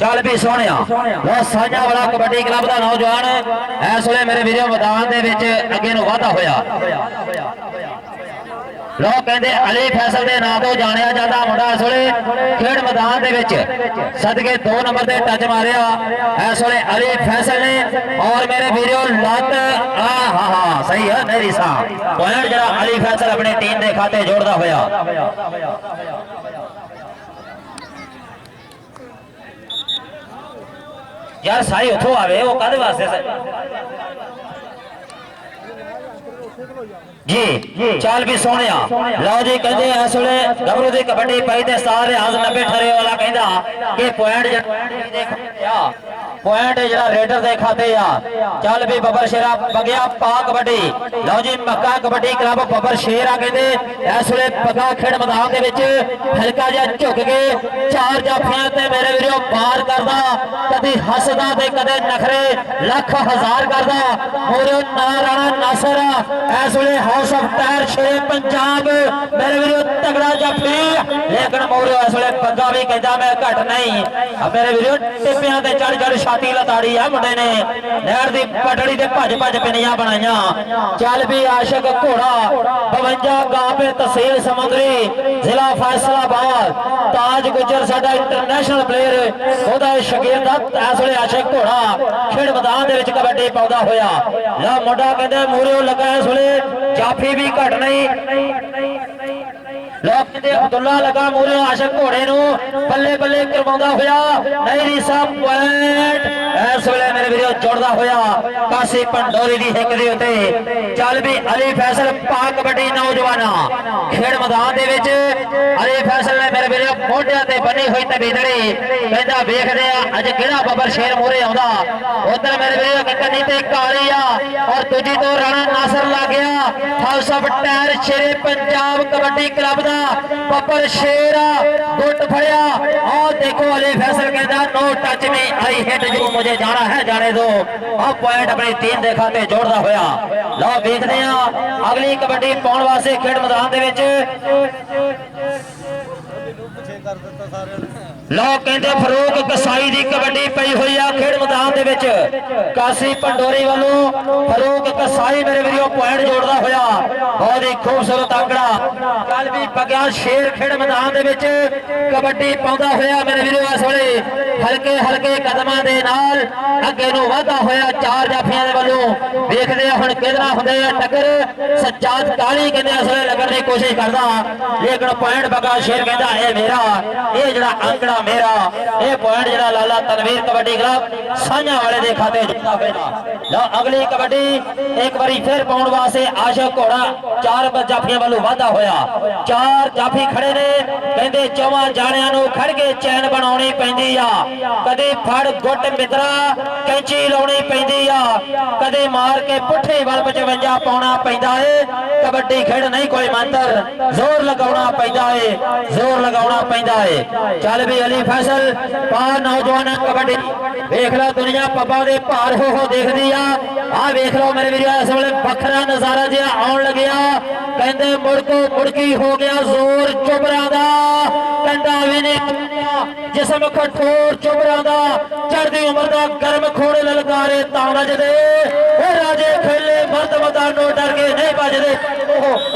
चल भी सोने साझा वाला कबड्डी क्लब का नौजवान इस वे मेरे वीडियो मैदान के अगे वाधा होया लोग कहते अली फैसल के नाम तो जानिया जाता मुंडा इस वे खेड मैदान के सदके 2 नंबर से टच मारिया इस वे अली फैसल ने और मेरे वीडियो लत हाँ सही है नहीं सा पॉइंट जरा अली फैसल अपनी टीम के खाते जोड़ता होया यार साई उठो आवे वो कद वास्ते जी चल भी सोने लो जी कहते इस वे गबरू की कबड्डी पई ते सारे आज 90 ठरे वाला कहता कि पॉइंट जरा रेडर दे खाते चल भी बबर शेरा बगिया पा कबड्डी लो जी मक्का कबड्डी क्लब बबर शेरा कहते इस वे पगा खेड मैदान के हल्का जिहा झुक के 4 जाफियां ते मेरे वीरों पार करदा कदी हसदा ते कदे नखरे लख हजार करदा मोरे ना राणा नासर इस वे हाउस ऑफ टायर शेर पंजाब मेरे वीरों तगड़ा जाफी लेकिन मोरे इस वे पगा भी कहता मैं घट नहीं मेरे वीरों टिप्पियां ते चढ़ चढ़ छाती लताड़ी है मुंडे ने नहर की पटड़ी से भज भज पिनिया बनाइया चल भी आशिक घोड़ा 52 गांव तहसील समुद्री जिला फैसलाबाद ताज गुजर साडा इंटरनेशनल प्लेयर शकीर इस वे आशिक घोड़ा खेड मैदान के कबड्डी पाउंदा होया ला मुंडा कहते मूहरे लगा इस वे जाफी भी घट नहीं लोग कहते अब्दुल्ला लगा मूहरे आशिक घोड़े बल्ले बल्ले करवाउंदा होया नहीं रीसा पॉइंट इस वे मेरे वीडियो जोड़दा होया कासी पंडोरी की हिक दे उत्ते चल भी अली फैसल पा कबड्डी नौजवाना खेड मैदान के अली फैसल ने मेरे वीडियो मोढियां ते बनी हुई तबीदड़ी कहंदा वेखदे आ अज किहड़ा बबर शेर मूहरे आउंदा उधर मेरे वीडियो कन्नी ते काली आ और दूजी तो राणा नासर ला गया हाउस ऑफ टायर शेर पंजाब कबड्डी क्लब दा बबर शेर गुट फड़िया और देखो अली फैसल कहता नो टच में आई हिट जो मुझे जाना है जाने दो और पॉइंट अपनी टीम के खाते जोड़ता होया लो देखते हैं अगली कबड्डी पाउण वास्ते खेड मैदान लोग कहते फरूक कसाई की कबड्डी पई हुई है खेड मैदान के कासी पंडोरी वालों फरूक कसाई मेरे वीडियो पॉइंट जोड़ता होया बहुत ही खूबसूरत आंकड़ा कल भी पग्या शेर खेड मैदान के कबड्डी पाउंदा होया मेरे वीडियो इस वे हल्के हल्के कदमां दे नाल अगे नूं वाधा होया 4 जाफियां दे वालों देखदे हुण किधरा हुंदे आ टक्कर सज्जाद काली कहंदे इस वे लगण दी कोशिश करदा लेकिन पॉइंट पग्या शेर कहंदा ए मेरा ये जड़ा आंकड़ा मेरा ये पॉइंट जड़ा लाला तनवीर कबड्डी क्लब साझा वाले दे खाते जोड़दा होया लो अगली कबड्डी एक बारी फिर पाउण वास्ते आशिक घोड़ा 4 जाफियां वालों वाधा होया 4 जाफी खड़े ने कहंदे 4 जाणियां नूं खड़ के चैन बनाउणी पैंदी आ कदे फड़ गुट मित्रा कैंची लाउणी पैंदी आ कदे मार के पुठे वल 55 पाउणा पैंदा है कबड्डी खेड नहीं कोई मंत्र जोर लगाउणा पैंदा है जोर लगाउणा पैंदा है चल भी अली फैसल पा नौजवान कबड्डी देख लो दुनिया पब्बा दे भार हो देखदी आ देख लो मेरे वीरो इस वेले बखरा नजारा जिहा आउण लग्या कहंदे मुड़को मुड़की हो गया जोर चुबरा दा कंडा भी नहीं जिसम कठोर चुबरा दा चढ़दी उम्र दा गर्म खोड़े ललकारे तां वजदे राजे खेले मर्द मदानो डर के नहीं बजदे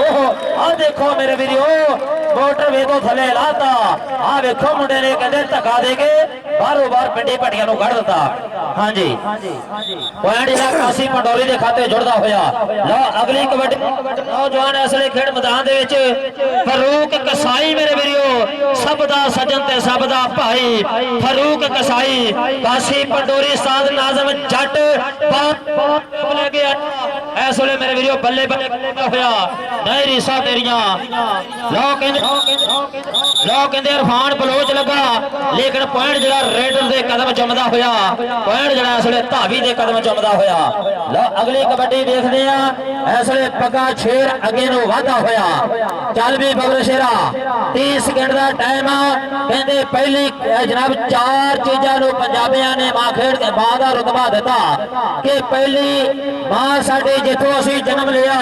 ओहो आ देखो मेरे वीरो मोटर वे तो थले लाता आ वेखो मुंडे ने कहते धक्का दे के बारों बार पिंडी भटिया नूं कढ़ दिता हां जी पॉइंट जिला कासी पंडोरी के खाते जुड़दा होया लो अगली कबड्डी नौजवान इस वे खेड मैदान दे विच फरूक कसाई मेरे वीरो सब दा सजन ते सब दा भाई फरूक कसाई कासी पंडोरी साध नाज़म जट बोले गया इस वे मेरे वीरो बल्ले बल्ले होया नहीं रीसा तेरियां लोग कहते इरफान बलोच लगा लेकिन पॉइंट जरा रेडर के कदम चुमदा होया पॉइंट जरा इस वे धावी के कदम चुमदा होया लो अगली कबड्डी देखते हैं इस वे पगा शेर अगे नूं वाधा होया चल भी बबर शेरा 30 सेकंड का टाइम कहते पहली जनाब 4 चीजा नूं पंजाबियां ने मां खेड के मां का रुतबा दिता कि पहली मां साडी जिथों असीं जन्म लिया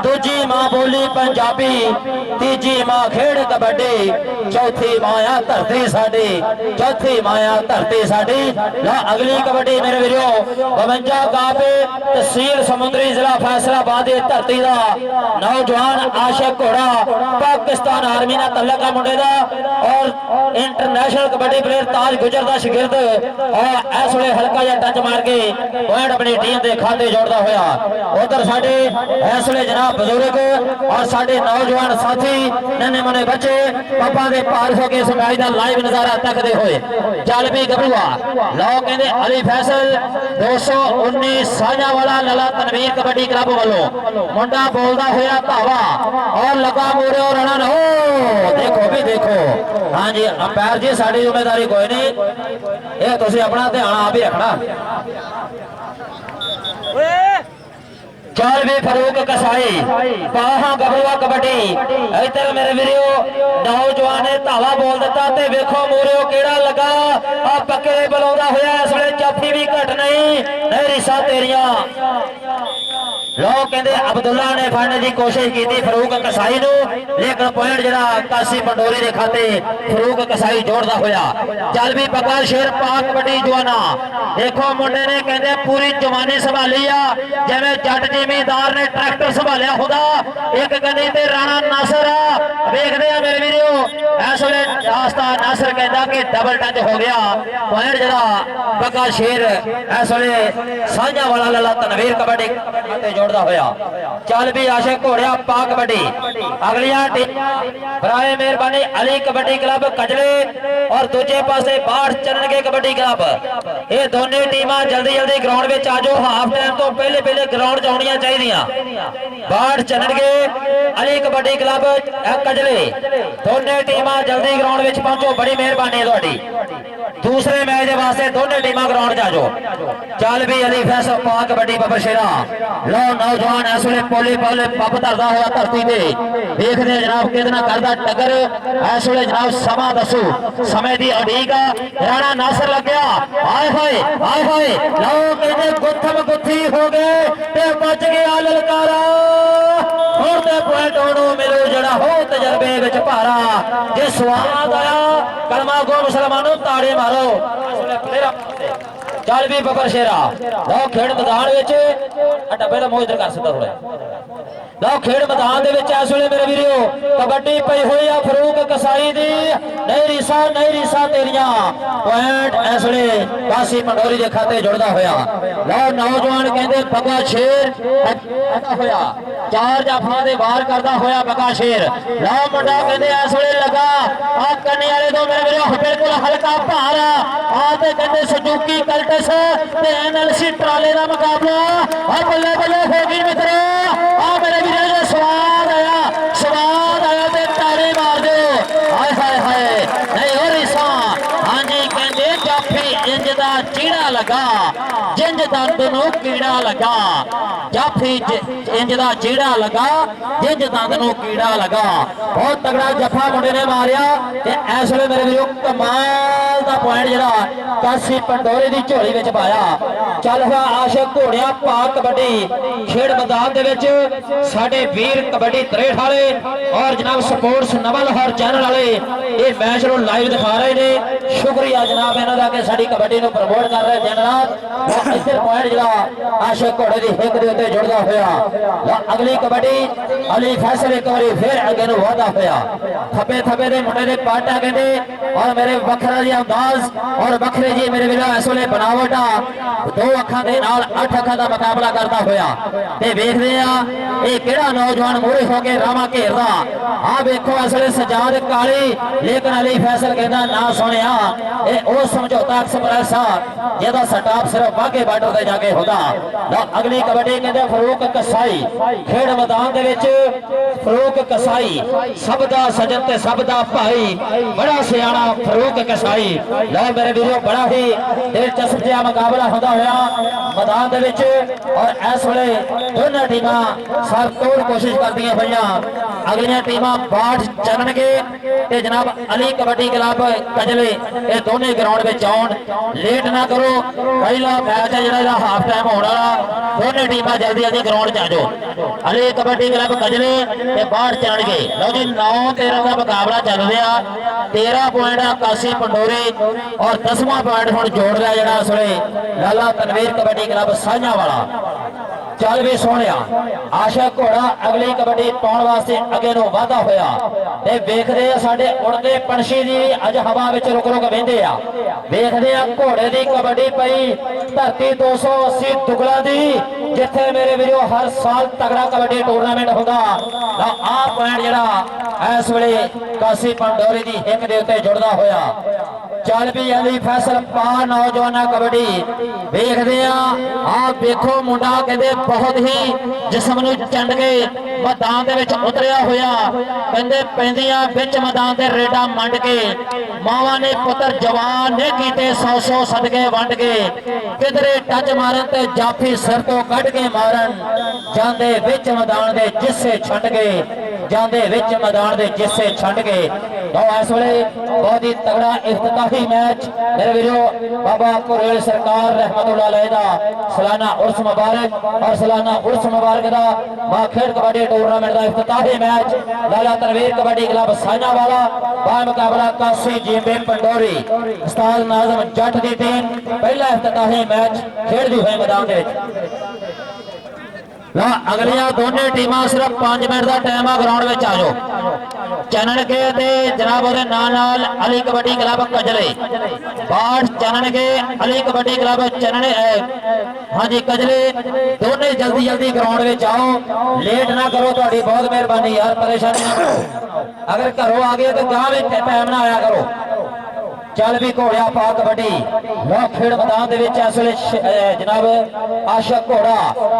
दूजी मां ਬੋਲੀ ਪੰਜਾਬੀ ਤੀਜੀ ਮਾਂ ਖੇਡ ਕਬੱਡੀ ਚੌਥੀ ਮਾਇਆ ਧਰਤੀ ਸਾਡੀ ਚੌਥੀ ਮਾਇਆ ਧਰਤੀ ਸਾਡੀ ਲਾ ਅਗਲੀ ਕਬੱਡੀ ਮੇਰੇ ਵੀਰੋ 52 ਕਾਪੇ ਤਹਿਸੀਲ ਸਮੁੰਦਰੀ ਜ਼ਿਲ੍ਹਾ ਫੈਸਲਾਬਾਦ ਦੀ ਧਰਤੀ ਦਾ ਨੌਜਵਾਨ ਆਸ਼ਕ ਘੋੜਾ ਪਾਕਿਸਤਾਨ ਆਰਮੀ ਨਾਲ ਤਲਕ ਆ ਮੁੰਡੇ ਦਾ ਔਰ ਇੰਟਰਨੈਸ਼ਨਲ ਕਬੱਡੀ ਪਲੇਅਰ ਤਾਜ ਗੁਜਰ ਦਾ ਸ਼ਾਗਿਰਦ ਔਰ ਇਸ ਵੇਲੇ ਹਲਕਾ ਜਿਹਾ ਟੱਚ ਮਾਰ ਕੇ ਪੁਆਇੰਟ ਆਪਣੀ ਟੀਮ ਦੇ ਖਾਤੇ ਜੋੜਦਾ ਹੋਇਆ ਉਧਰ ਸਾਡੇ ਇਸ ਵੇਲੇ ਜਨਾਬ ਬਜ਼ੁਰਗ ਔਰ ਸਾਡੇ ਨੌਜਵਾਨ ਸਾਥੀ ਨन्हे मुन्ने बच्चे पापा के पार हो के इस मैच का लाइव नजारा तकते हुए चल भी गबरूआ लो कहते अली फैसल 219 साझा वाला लला तनवीर कबड्डी क्लब वालों मुंडा बोलता हुआ धावा और लगा मोरे और रन हो देखो भी देखो हाँ जी अंपायर जी साड़ी जिम्मेदारी कोई नहीं ये तुम अपना ध्यान आप ही रखना चल भी फरूक कसाई बाहा गबरूआ कबड्डी इधर मेरे वीरो नौजवान ने धावा बोल दिता ते वेखो मोरियो केड़ा लगा आ पक्के बुलाउंदा होया इस वेले जाफी भी घट नहीं रिसा तेरियां लोग कहते अब्दुल्ला ने फड़ने की कोशिश की फरूक कसाई नू लेकिन पॉइंट जरा कासी पंडोरी के खाते फरूक कसाई जोड़ता होया चल भी पक्का शेर पाक कबड्डी जवाना देखो मुंडे ने कहते पूरी जवानी संभाली आ जिवें जट जिमीदार ने ट्रैक्टर संभालिया होगा एक गड्डी ते राणा नासर देखते हैं मेरे वीरो इस वेले रास्ता नासर कहता कि डबल टच हो गया पॉइंट जरा पक्का शेर इस वेले साझा वाला लला तनवीर कबड्डी खाते जोड़ता होया चल भी आशिक घोड़िया पा कबड्डी अगलियां टीम बराए मेहरबानी अली कबड्डी क्लब कजले और दूजे पासे बाढ़ चरण के कबड्डी क्लब ये दोनों टीमां जल्दी जल्दी ग्राउंड में आ जाओ हाफ टाइम तो पहले पहले ग्राउंड च आउणियां चाहिए बाढ़ चरण के अली कबड्डी क्लब कजले दोनों टीमां जल्दी ग्राउंड में पहुंचो बड़ी मेहरबानी है तुहाडी दूसरे मैच वास्ते दोनों टीमां ग्राउंड च आ जाओ चल भी अली फैसल पा कबड्डी बबर शेरा लो नौजवान इस वे पोले पोले पप धरता हुआ धरती पे देखते जनाब कि करता टक्कर इस वे जनाब समा दसो समय की अड़ीक राणा नासर लग्या आए होए लो कहते गुत्थम गुत्थी हो गए ते बच गया ललकारा और ते पॉइंट ओनू मिलो जड़ा हो तजर्बे विच भारा जे स्वाद आया कलमा गो मुसलमानों ताड़े मारो चल भी बबर शेरा लो खेड मैदान डब्बे का मोह इधर कर सकता थोड़ा लो खेड मैदान इस वे मेरे वीरो कबड्डी पई हुई है फरूक कसाई दी नहीं रीसा तेरियां पॉइंट इस वे कासी पंडोरी के खाते जुड़ता होया लो नौजवान कहते बगा शेर होया चार जाफा दे वार करता होया बगा शेर लो मुंडा कहते इस वे लगा आ कन्ने वाले तो मेरे वीरो बिल्कुल हल्का भार आ ते कहते सुजुकी कल्टस ते एनएलसी ट्राले का मुकाबला आ बल्ले बल्ले हो गई मित्रों आ मेरे वीरों जो स्वाद आया ते तारे मार दो हाय नहीं हो रिसा हाँ जी कहते जाफी इंज दा चीड़ा लगा जिंज दंद नू कीड़ा लगा जाफी इंज दा चीड़ा लगा जिंज दंद नू कीड़ा लगा बहुत तगड़ा जफा मुंडे ने मारिया ते इस वेले मेरे वीरों कमाल दा पॉइंट जरा कासी पंडोरी दी झोली विच पाया चल हुआ आशिक घोड़िया पाक कबड्डी खेड मैदान दे विच साडे वीर कबड्डी 63 वाले और जनाब स्पोर्ट्स नवा लाहौर चैनल वाले ये मैच नूं लाइव दिखा रहे ने शुक्रिया जनाब इन्हां दा कि साडी कबड्डी नूं प्रमोट कर रहे जनाब इधर पॉइंट जरा आशिक घोड़े दी हिक दे उत्ते जुड़दा होया अगली कबड्डी अली फैसल एक बारी फिर अगे नूं वाधा होया थपे थपे दे मुंडे दे पाटा कहंदे और मेरे वखरा जी अंदाज और वखरे जी मेरे वीरों इस वेले बनावट दो अखां दे नाल 8 अखां दा मुकाबला करता होया ते वेखदे आ ये केड़ा नौजवान मोरे हो के रामा घेरदा आ देखो इस वेले सजाद काली लेकिन अली फैसल कहंदा ना सुनिया ए ओ समझौता एक्सप्रेस जेदा स्टॉप सिर्फ बागे बार्डर ते जाके होदा अगली कबड्डी कहंदे फरूक कसाई खेड मैदान दे विच फरूक कसाई सब दा सजन ते सब दा भाई बड़ा सियाणा फरूक कसाई लो मेरे वीरों बड़ा ही दिलचस्प जिहा मुकाबला होंदा होया मैदान दे विच और इस वेले दोनों टीमां सब तोड़ कोशिश करदियां पईयां अगलियां टीमां बाट चलणगे ते जनाब अली कबड्डी क्लब कजले ये दोनों ग्राउंड में आउण लेट ना करो पहला मैच है जिहड़ा हाफ टाइम होने वाला दोनों टीमां जल्दी जल्दी ग्राउंड च आ जाओ अली कबड्डी क्लब कजले ते बाट चलणगे लो जी 9-13 का मुकाबला चल रहा 13 पॉइंट आकाशी पंडोरी और 10वां पॉइंट हुण जोड़ लिया जिहड़ा इस वेले लाला तनवीर कबड्डी क्लब साझा वाला चल भी सोने आशा घोड़ा अगली कबड्डी पाने वास्ते अगे नो वाधा होया ते वेखदे आ साडे उड़दे पंछी दी अज हवा विच रुक रुक वेंदे आ वेखदे आ घोड़े दी कबड्डी पई धरती 280 दुगला दी जिथे मेरे वीरो हर साल तगड़ा कबड्डी टूरनामेंट होंदा ला आ पॉइंट जिहड़ा इस वेले कासी पंडोरी दी हिक दे उत्ते जुड़दा होया चल भी अली फैसल पा नौजवाना कबड्डी वेखदे आ देखो मुंडा कहते बहुत ही जिस्म नूं चंड के मैदान दे विच उतरिया होया कहंदे पैंदियां विच मैदान दे रेडा मंड के मावां ने पुत्र जवान ने कीते 100 सदके वंड के किधरे टच मारन ते जाफी सिर तो कढ के मारन जांदे विच मैदान दे जिस्से छंड के जांदे विच मैदान दे जिस्से छंड के तो इस वेले बहुत ही तगड़ा इफ्तिताही मैच मेरे वीरो बाबा कुरेल सरकार रहमतुल्लाह अलैह दा सालाना उर्स मुबारक और सालाना उर्स मुबारक दा माखेड़ कबड्डी टूरनामेंट दा इफ्तिताही मैच लाला तनवीर कबड्डी क्लब साझा वाला बा मुकाबला कासी जीबे पंडोरी उस्ताद नाज़म जट दी टीम पहला इफ्तिताही मैच खेडदी हुई मैदान दे ला अगलियां दोनों टीमां सिर्फ 5 मिनट का टाइम आ ग्राउंड में आ जाओ चनन के ते जनाब ओदे नाल अली कबड्डी क्लब कजले बाट चनन के अली कबड्डी क्लब चनने हाँ जी कजले दोनों जल्दी जल्दी ग्राउंड में आओ लेट ना करो थोड़ी बहुत मेहरबानी यार परेशानी ना करो अगर घरों आ गए तो गांव में टाइम ना आया करो चल भी घोड़िया पा कबड्डी लो खेड़ मैदान दे विच इस वेले जनाब आशक घोड़ा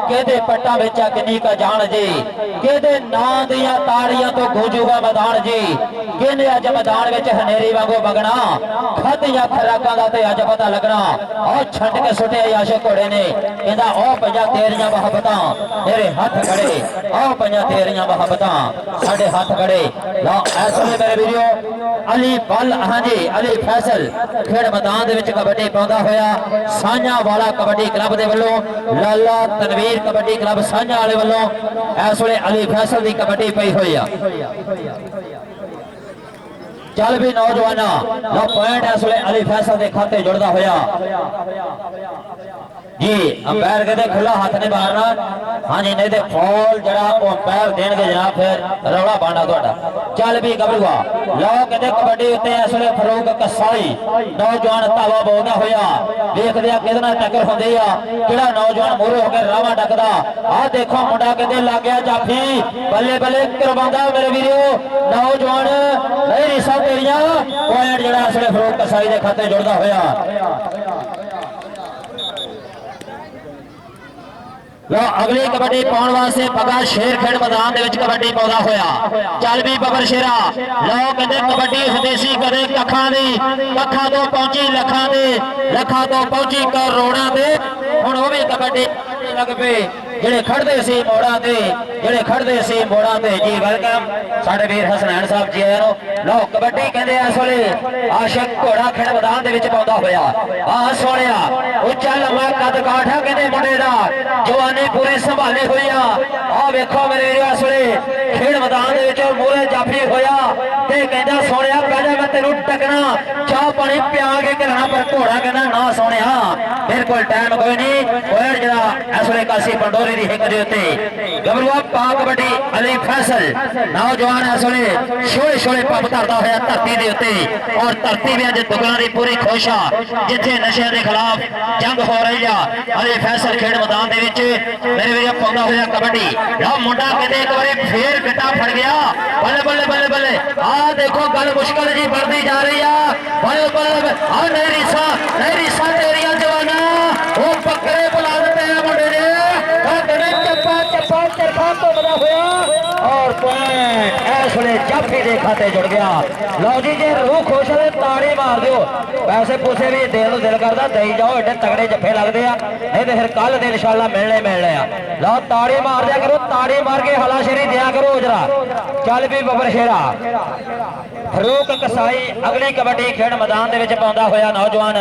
केदे पट्टा विच किन्नी का जान जी केदे नां दियां ताड़ियां तो गूंजूगा मैदान जी किने अज मैदान विच हनेरी वांगू बगना खादियां खुराकां दा ते अज पता लगना और छंड के सुटे आशक घोड़े ने कहंदा ओ पंजा तेरियां मोहब्बतां मेरे हाथ खड़े ओ पंजा तेरियां मोहब्बतां साडे हाथ खड़े लो इस वेले मेरे वीरो अली बल हां जी अली खेड़ मैदान दे विच कबड्डी पाउंदा होया साझा वाला कबड्डी क्लब दे वल्लों लाला तनवीर कबड्डी क्लब साझा वाले वल्लों इस वेले अली फैसल दी कबड्डी पई होई आ चल भी नौजवाना लो पॉइंट इस वेले अली फैसल दे खाते जुड़दा होया जी अंपायर कहते खुला हाथ नहीं मारना हाँ जी नहीं तो फॉल जरा अंपायर देंगे जनाब फिर रौला पाना थोड़ा चल भी गबरूआ लो कहते कबड्डी उत्ते इस वेले फरूक कसाई नौजवान धावा बोलदा होया देखदे आ किदे टक्कर होंदी आ किहड़ा नौजवान मोरे होकर रावा डकदा आ देखो मुंडा कहते लग गया जाफी बल्ले बल्ले करवांदा मेरे वीरो नौजवान नहीं रिसा तेरियां पॉइंट जरा इस वेले फरूक कसाई दे खाते जुड़दा होया लो अगली कबड्डी पाउण वास्ते पगा शेर खेड़ मैदान दे विच कबड्डी पाउंदा होया चल भी बबर शेरा लो कहंदे कबड्डी हदेसी कदे कखां दी कखां तो पहुंची लखां दे लखां तो पहुंची करोड़ां दे हुण ओ भी कबड्डी लग पे जेड़े खड़दे सी मोड़ां ते जेड़े खड़दे सी मोड़ां ते जी वेलकम साडे वीर हसनैन साहब जी आए नो लो कबड्डी कहंदे इस वेले आशिक घोड़ा खेड़ मैदान दे विच पाउंदा होया आ सोहणिया उच्चा लम्मा कद काठा कहंदे मुंडे दा जवानी पूरी संभाली हुई आ वेखो मेरे वीरो इस वेले खेड़ मैदान दे विच मूरे जाफी होया ते कहंदा सोहणिया पहले मैं तेनू टकना चाह पानी पिया के घलना पर घोड़ा कहंदा ना सोहणिया मेरे कोल टाइम कोई नहीं पॉइंट जरा इस वेले कासी पंडोरी दी हिक दे उत्ते गबरूआ पा कबड्डी अली फैसल नौजवान इस वेले छोले छोले पंप धरदा होया धरती दे उत्ते और धरती भी अज दुगना दी पूरी खुश आ जिथे नशे के खिलाफ जंग हो रही आ अली फैसल खेड़ मैदान दे विच मेरे वीर पाउंदा होया कबड्डी लो मुंडा कहते एक बारी फेर गड्ढा फड़ गया बल्ले बल्ले बल्ले बल्ले आ देखो गल मुश्किल जी बढ़ती जा रही है बल्ले बल्ले आ नहीं रिसा तेरिया जवाना वो बकरे बुला देते हैं मुंडे ने चप्पा चप्पा चप्पा घूमता होया और पॉइंट इस वे जाफी के खाते जुड़ गया। लो जी जे रूह खुश है ताड़ी मार दो। पैसे पूसे भी देने को दिल करता दे जाओ, एडे तगड़े जफे लगते हैं, नहीं तो फिर कल दिन इंशाल्लाह मिलने आ। लो ताड़ी मार दिया करो, ताड़ी मार के हलाशेरी दिया करो उजरा। चल भी बबर शेरा फरूक कसाई अगली कबड्डी खेड मैदान के पाਉਂਦਾ होया नौजवान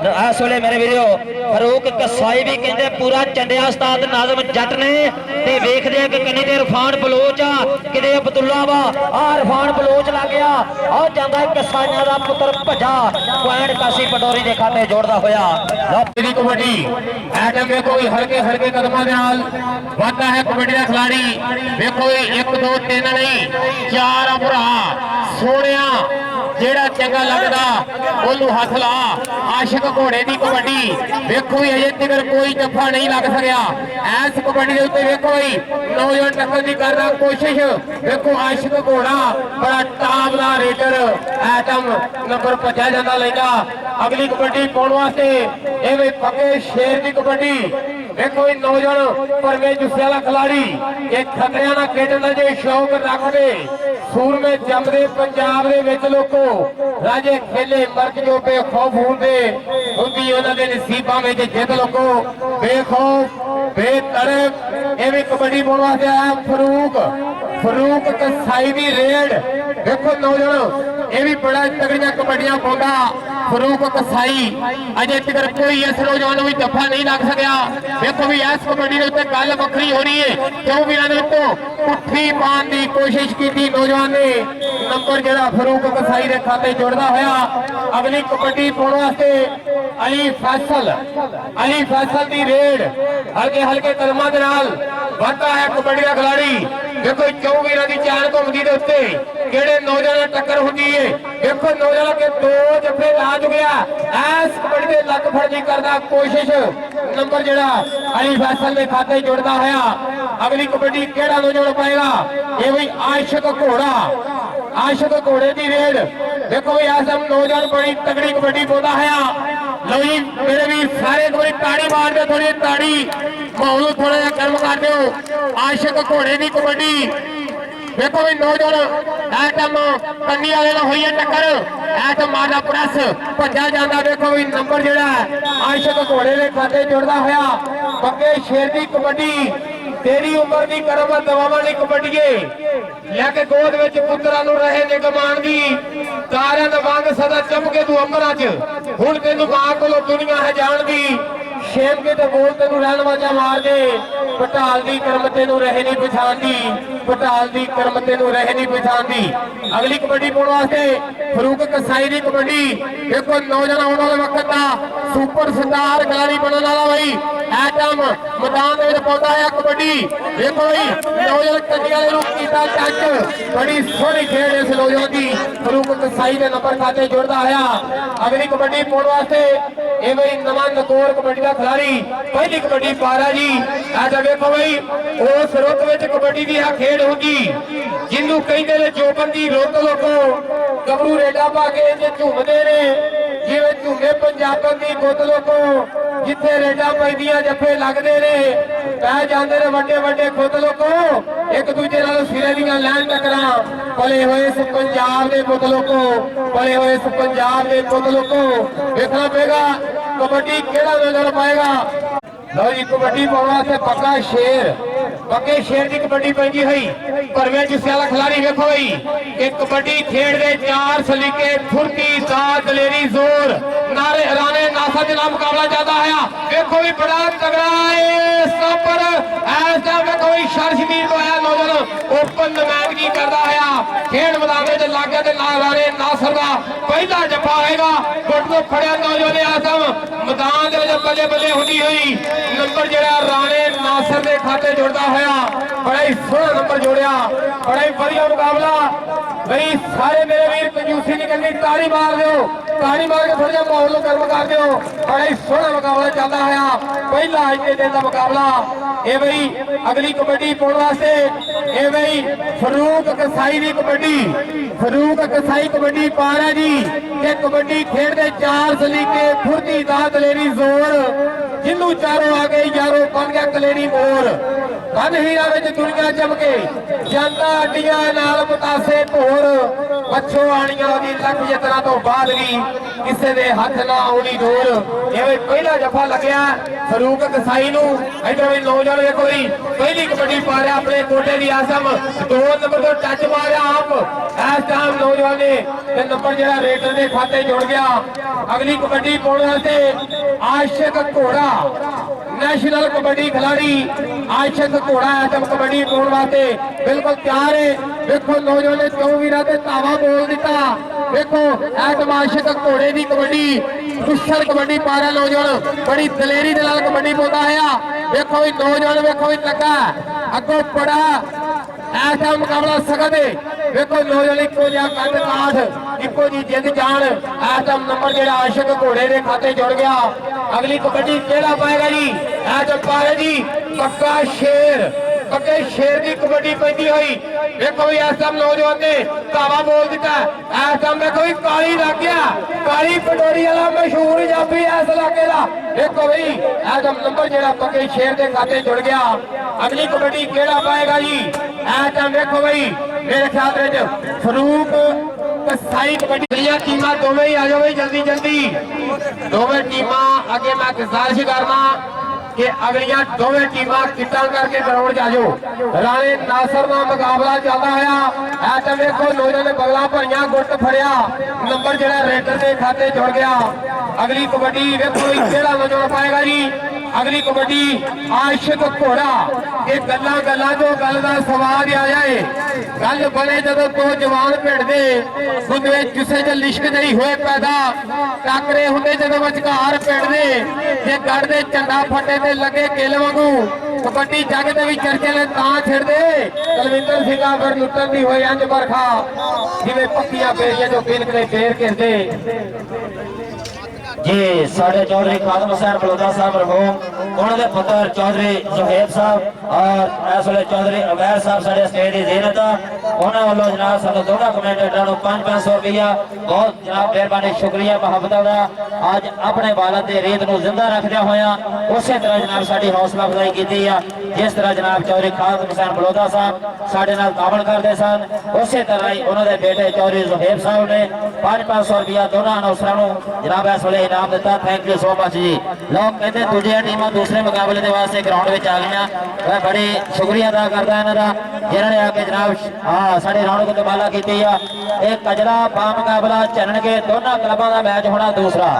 इस वे मेरे वीरो फरूक कसाई भी कहते पूरा चंडिया उस्ताद नाजम जट ने ते वेखदे कि कनी ते इरफान बलोच आ किते अब्दुल्ला वा आ इरफान बलोच लग गया आ जांदा कसाईयां दा पुत्र भजा पॉइंट कासी पटोरी दे खाते जोड़दा होया। लो कबड्डी ऐटम देखो हल्के हल्के कदमां दे नाल वादा है कबड्डी दा खिलाड़ी। देखो 1 2 3 नहीं 4 भरा सोहणिया जेड़ा चंगा लगदा ओनू हथ ला। आशिक घोड़े की कबड्डी वेखो अजे तक कोई जफा नहीं लग सकिया। इस कबड्डी के उत्ते वेखो नौजवान टक्कर की करना कोशिश। वेखो आशिक घोड़ा बड़ा टॉप दा रेडर एटम नंबर 50 जाता लेगा। अगली कबड्डी पाउण वास्ते ये भी पक्के शेर की कबड्डी। देखो नौजवान परवेज जुस्से वाला खिलाड़ी ये खतरे ना खेडन का जो शौक रखते सूरमे जमदे पंजाब दे विच लोको राजे खेले मर्ज जो बेखौफ होंदे उनकी उन्होंने नसीबा में जित लोको बेखौफ बेतड़प। ये भी कबड्डी पाउण वास्ते आया फरूक कसाई की रेड। देखो नौजवान ये भी बड़ा तगड़िया कबड्डियां पाउंदा फरूक कसाई। अजे तक कोई इस नौजवान भी दफा नहीं लग सकिया। देखो भी इस कबड्डी के उत्ते गल वखरी हो रही है क्यों भी तो पुट्ठी पाने की कोशिश की नौजवान ने नंबर जरा फरूक कसाई के खाते जोड़ता होया। अगली कबड्डी पाउण वास्ते अली फैसल की रेड हल्के हल्के कदमां दे नाल वाधा है कबड्डी का खिलाड़ी। देखो 4 वीरां की चाल घुमदी दे उत्ते किहड़े नौजवान टक्कर होंदी है। देखो नौजवान के 2 जफे ला चुकिया इस कबड्डी के लक फड़नी करदा कोशिश नंबर जरा अली फैसल के खाते जुड़ता होया। अगली कबड्डी केड़ा नौजवान पाएगा ये भी आशिक घोड़े की रेड। देखो भी आसम नौजवान बड़ी तगड़ी कबड्डी पाउंदा है। लो जी मेरे भी सारे थोड़ी ताड़ी मार दो, थोड़ी ताड़ी माहौल थोड़ा जहा गर्म कर दो। आशिक घोड़े की कबड्डी देखो भी नौजवान एटम कन्नी वाले हुई है टक्कर एटम मारदा प्रेस भजा जाता। देखो भी नंबर जड़ा आशिक घोड़े के खाते जुड़ता होया। पक्के शेर की कबड्डी तेरी उम्र की करम दवावां की कबड्डीए लैके गोद में पुत्रा रहे निगमान की तारियां दा वांग सदा चमके तू अंबरां च हुण तेनू मां कोलों दुनिया है जान दी। शेम के तो बोल तेनू रहन वाजा मार दे पटाल दी करम तेनू रहे नहीं पछाणदी पटाल दी करम तेनू रहे नहीं पछाणदी। अगली कबड्डी पाउण वास्ते फरूक कसाई की कबड्डी। देखो नौजवान आने वाले वक्त का सुपर स्टार खिलाड़ी बनने वाला भाई एटम मैदान में पाउंदा है कबड्डी। देखो भाई नौजवान कन्नी वाले नूं कीता टच बड़ी सोहनी खेड इस नौजवान की फरूक कसाई के नंबर खाते जुड़ता है। अगली कबड्डी पाउण वास्ते ये भाई नवा नकोर कबड्डी का खिलाड़ी पहली कबड्डी पारा जी ऐसा देखो भाई उस रुत में कबड्डी की खेड होगी जिन्हों कहते हैं चौपन की रुत लोगों गबरू रेडा पा के झूमते ने जिवें झूमे पंजाबन की गुत लोगों जिथे रेडा पैदियां जफे लगते ने पै जाते ने वड्डे वड्डे खुद लोगों एक दूजे नाल सिरे दीयां लैन टकरां पले हुए इस पंजाब के पुत लोगों पले हुए इस पंजाब के पुत लोगों देखना पेगा कबड्डी केड़ा नजर पाएगा। लो जी कबड्डी पाउण वास्ते पक्के शेर की कबड्डी पैंदी हुई परवेज जुस्से वाला खिलाड़ी देखो भाई कि कबड्डी खेड दे 4 सलीके फुर्ती साथ दलेरी जोर नारे हराने नासा के नाम मुकाबला जाता है। देखो भी बड़ा तगड़ा है सब पर ऐसा देखो भाई शर्शमीर को है नौजवान ओपन नुमाइंदगी करता है खेड मैदान में लागे ते नारे नासर का पहला जफा आएगा गुट को फड़िया नौजवान आसम मैदान के बल्ले बल्ले होती हुई नंबर जरा राणे नासर के खाते जुड़ता होया। बड़ा ही सोहना नंबर जोड़िया बड़ा ही बढ़िया मुकाबला भाई सारे मेरे वीर कंजूसी नहीं करनी ताड़ी मार दो ताड़ी मार के थोड़ा माहौल गर्म कर दो। बड़ा ही सोहना मुकाबला चलता है पहला आज के दिन का मुकाबला। ये भाई अगली कबड्डी पाउण वास्ते ये भाई फरूक कसाई की कबड्डी पा रहा जी ये कबड्डी खेड दे 4 सलीके फुर्ती दा दलेरी जोर जिन्हों चारों आ गए यारों बन गया कलेरी मोर ਕੰਨ ਹੀਰਾ ਵਿੱਚ ਦੁਨੀਆ ਚਮਕੇ ਜਾਂਦਾ ਅੱਡੀਆਂ ਨਾਲ ਪਤਾਸੇ ਢੋਰ ਪੱਛੋ ਆਣੀਆਂ ਦੀ ਲੱਖ ਯਤਨਾਂ ਤੋਂ ਬਾਅਦ ਵੀ ਕਿਸੇ ਦੇ ਹੱਥ ਨਾ ਆਉਣੀ ਡੋਰ। ਐਵੇਂ ਪਹਿਲਾ ਜਫਾ ਲੱਗਿਆ ਫਰੂਕ ਕਸਾਈ ਨੂੰ। ਇਧਰ ਵੀ ਨੌਜਵਾਨ ਵੇਖੋ ਜੀ ਪਹਿਲੀ ਕਬੱਡੀ ਪਾ ਰਿਹਾ ਆਪਣੇ ਕੋਟੇ ਦੀ ਆਸਮ 2 ਨੰਬਰ ਤੋਂ ਟੱਚ ਮਾਰਿਆ ਆਪ ਇਸ ਟਾਈਮ ਨੌਜਵਾਨ ਨੇ ਤੇ ਨੰਬਰ ਜਿਹੜਾ ਰੇਡਰ ਦੇ ਖਾਤੇ ਜੁੜ ਗਿਆ। ਅਗਲੀ ਕਬੱਡੀ ਪਾਉਣ ਵਾਸਤੇ ਆਸ਼ਿਕ ਘੋੜਾ ਨੈਸ਼ਨਲ ਕਬੱਡੀ ਖਿਲਾੜੀ ਆਸ਼ਿਕ ਘੋੜਾ ਐਟਮ ਕਬੱਡੀ ਪਾਉਣ ਵਾਸਤੇ ਬਿਲਕੁਲ ਤਿਆਰ ਹੈ। ਵੇਖੋ ਨੌਜਵਾਨ ਨੇ 2 ਵੀਰਾਂ ਤੇ ਧਾਵਾ ਬੋਲ ਦਿੱਤਾ। ਵੇਖੋ ਐਟਮ ਆਸ਼ਿਕ ਘੋੜੇ ਦੀ ਕਬੱਡੀ ਕੁਸ਼ਲ ਕਬੱਡੀ ਪਾ ਰਿਹਾ ਨੌਜਵਾਨ ਬੜੀ ਦਲੇਰੀ ਦੇ ਨਾਲ ਕਬੱਡੀ ਪਾਉਂਦਾ ਆ। ਵੇਖੋ ਵੀ ਨੌਜਵਾਨ ਵੇਖੋ ਵੀ ਲੱਗਾ ਅੱਗੋਂ ਬੜਾ ਐਸਾ ਮੁਕਾਬਲਾ ਸਖਤ ਹੈ। ਵੇਖੋ ਨੌਜਵਾਨ ਇੱਕੋ ਜਿਹਾ ਕੱਦ ਕਾਠ ਇੱਕੋ ਜੀ ਜਿੰਦ ਜਾਨ ਐਟਮ ਨੰਬਰ ਜਿਹੜਾ ਆਸ਼ਿਕ ਘੋੜੇ ਦੇ ਖਾਤੇ ਜੁੜ ਗਿਆ। ਅਗਲੀ ਕਬੱਡੀ ਕਿਹੜਾ ਪਾਏਗਾ ਜੀ ਐਟਮ ਪਾਰੇ ਜੀ ਪੱਕਾ ਸ਼ੇਰ ਪੱਕੇ ਸ਼ੇਰ ਦੀ ਕਬੱਡੀ ਪੈਂਦੀ ਹੋਈ। ਵੇਖੋ ਵੀ ਇਸ ਟਾਈਮ ਨੌਜਵਾਨ ਨੇ ਧਾਵਾ ਬੋਲ ਦਿੱਤਾ। ਇਸ ਟਾਈਮ ਵੇਖੋ ਵੀ ਕਾਲੀ ਲੱਗ ਗਿਆ ਕਾਲੀ ਪਟੋਰੀ ਵਾਲਾ ਮਸ਼ਹੂਰ ਜਾਫੀ ਇਸ ਇਲਾਕੇ ਦਾ। ਵੇਖੋ ਵੀ ਇਸ ਟਾਈਮ ਨੰਬਰ ਜਿਹੜਾ ਪੱਕੇ ਸ਼ੇਰ ਦੇ ਖਾਤੇ ਜੁੜ ਗਿਆ। ਅਗਲੀ ਕਬੱਡੀ ਕਿਹੜਾ ਪਾਏਗਾ ਜੀ ਇਸ ਟਾਈਮ ਵੇਖੋ ਬਈ ਮੇਰੇ ਖਿਆਲ ਵਿੱਚ ਫਰੂਕ ਕਸਾਈ ਕਬੱਡੀ ਦੀਆਂ ਟੀਮਾਂ ਦੋਵੇਂ ਹੀ ਆ ਜਾਓ ਬਈ ਜਲਦੀ ਜਲਦੀ। ਦੋਵੇਂ ਟੀਮਾਂ ਅੱਗੇ ਮੈਂ ਗੁਜ਼ਾਰਿਸ਼ ਕਰਦਾ ਕਿ ਅਗਲੀਆਂ ਦੋਵੇਂ ਟੀਮਾਂ ਕਿੱਟਾਂ ਕਰਕੇ ਗਰਾਊਂਡ 'ਚ ਆ ਜਾਓ। ਰਾਣੇ ਨਾਸਰ ਦਾ ਮੁਕਾਬਲਾ ਚੱਲਦਾ ਹੋਇਆ ਐ ਤਾਂ ਵੇਖੋ ਨੌਜਵਾਨ ਨੇ ਬਗਲਾਂ ਭਰੀਆਂ ਗੁੱਟ ਫੜਿਆ ਨੰਬਰ ਜਿਹੜਾ ਰੇਡਰ ਦੇ ਖਾਤੇ ਜੁੜ ਗਿਆ। ਅਗਲੀ ਕਬੱਡੀ ਵੇਖੋ ਕਿਹੜਾ ਨੌਜਵਾਨ ਪਾਏਗਾ ਜੀ। ਅਗਲੀ ਕਬੱਡੀ ਆਸ਼ਿਕ ਘੋੜਾ। ਇਹ ਗੱਲਾਂ ਗੱਲਾਂ ਤੋਂ ਗੱਲ ਦਾ ਸਵਾਦ ਆ ਜਾਏ ਗੱਲ ਬਣੇ ਜਦੋਂ 2 ਜਵਾਨ ਭਿੜਦੇ ਗੁੱਦੇ ਕਿਸੇ 'ਚ ਲਿਸ਼ਕ ਨਹੀਂ ਹੋਏ ਪੈਦਾ ਟਾਕਰੇ ਹੁੰਦੇ ਜਦੋਂ ਵਿਚਕਾਰ ਭਿੜਦੇ ਜੇ ਗੜਦੇ ਝੰਡਾ ਫੱਟੇ ਤੇ ਲੱਗੇ ਕਿੱਲ ਵਾਂਗੂ ਕਬੱਡੀ ਜੱਗ ਦੇ ਵੀ ਚਰਚੇ ਨੇ ਤਾਂ ਛਿੜਦੇ ਕੁਲਵਿੰਦਰ ਸਿੰਘਾਂ ਫਿਰ ਲੁੱਟਣ ਦੀ ਹੋਏ ਅੰਜ ਬਰਖਾ ਜਿਵੇਂ ਪੱਕੀਆਂ ਬੇਰੀਆਂ ਜੋ ਬਿਲਕਲੇ ਫੇਰ ਘਿਰਦੇ। जी साढ़े चौधरी कादम हुसैन बलौदा साहब मरहूम उन्होंने पुत्र चौधरी जुहेब साहब और इस वे चौधरी अवैर साहब साढ़े स्टेज की जीनत उन्होंने वालों जनाब सानू दोनों कमेंटेटरों को 500 रुपया बहुत जनाब मेहरबानी शुक्रिया मुहब्बत का। अज अपने बालक के रीत को जिंदा रखदे होया उस तरह जनाब साड़ी हौसला अफजाई की है जिस तरह जनाब चौधरी कादम हुसैन बलौदा साहब साढ़े नाल तामन करते सन उस तरह ही उन्होंने बेटे चौधरी जुहेब साहब ने 500 रुपया दोनों अनौसरां जनाब इस वे इनाम दिता। थैंक यू सो मच जी। लोग कहते दूसरी टीमां दूसरे मुकाबले के वास्ते ग्राउंड में आ गई। मैं बड़ी शुक्रिया अदा करता इन्हों का जिन्होंने आके जनाब हाँ साड़ी रौनक कबाला की है। कजरा बा मुकाबला चलन के दोनों क्लबों का मैच होना दूसरा।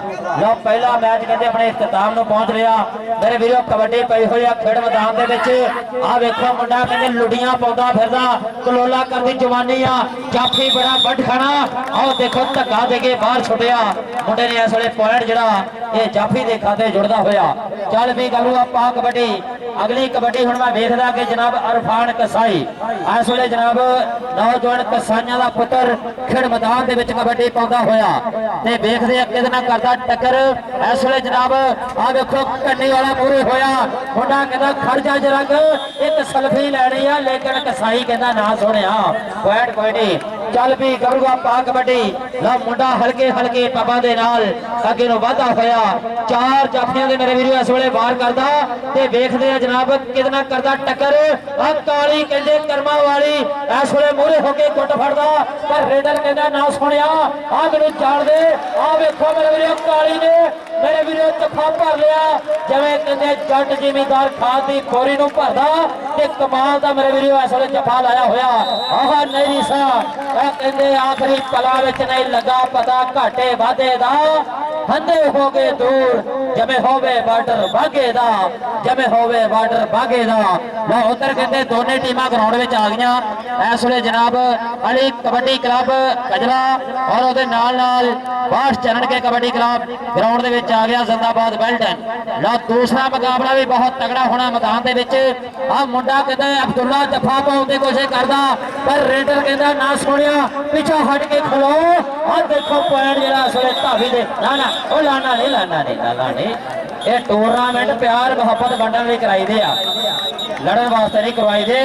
लोग पहला मैच कहते अपने इख्तिताम में पहुंच रहा। मेरे वीरों कबड्डी पई हुई है खेड मैदान के आ वेखो मुंडा कहते लुडियां पाउंदा फिरदा कलोला करदी जवानी आ जाफी बड़ा बड़ खाना आओ देखो धक्का दे के बाहर छुटिया मुंडे ने इस वे पॉइंट जड़ा ये जाफी के खाते जुड़दा होया। चल भी गलू आपा कबड्डी अगली कबड्डी हुण मैं वेखदा कि जनाब अरफान कसाई इस वे जनाब नौजवान कसाइयां दा पुत्र खेड मैदान दे विच कबड्डी पाउंदा होया ते वेखदे आ किदे नाल करदा टक्कर। इस वे जनाब आ देखो कन्नी वाला पूरे होया मुंडा कहंदा खड़ जा जरग एक सल्फी लैनी आ लेकिन कसाई कहंदा ना सोहणिया पॉइंट कोई नहीं। चल भी करूगा पा कबड्डी ला मुंडा हल्के हल्के पबा दे नाल अगे नु वाधा होया 4 जाफियां दे मेरे वीरो इस वेले बाहर करदा ते वेखदे आ जनाब कितना करदा टक्कर। आ काली कहंदे कर्मा वाली इस वेले मूहरे होके गुੱਟ फड़दा पर रेडर कहंदा ना सुनिया आ मेनू चाड़ दे। आ वेखो मेरे वीरो काली ने मेरे वीरो चफा भर लिया जिवें कहंदे जट जिमीदार खाद दी बोरी नू भरदा ते कमाल दा मेरे वीरो इस वेले चफा लाया होया। आह नहीं सा कहते आखिरी पला विच नहीं लगा पता घाटे वाधे दा हंदे हो गए दूर जमे होवे बार्डर बागे दा जमे होवे बार्डर बागे दा। लो उधर कहते दोनों टीमां ग्राउंड में आ गई। इस वे जनाब अली कबड्डी क्लब कजरा और उहदे नाल नाल बास चरण के कबड्डी क्लब ग्राउंड दे विच आ गया जिंदाबाद वेल्टन। लो दूसरा मुकाबला भी बहुत तगड़ा होना मैदान दे विच। आ मुंडा कहते अब्दुल्ला जफा पाउण दी कोशिश करदा पर रेडर कहंदा ना सुनिया पिछा हट के खलो। आ देखो पॉइंट जरा इस वे धावी दे ना ना ओ लाना नहीं ये टूर्नामेंट प्यार मुहब्बत वंडन लई कराई दे आ लड़न वास्ते नहीं करवाई दे।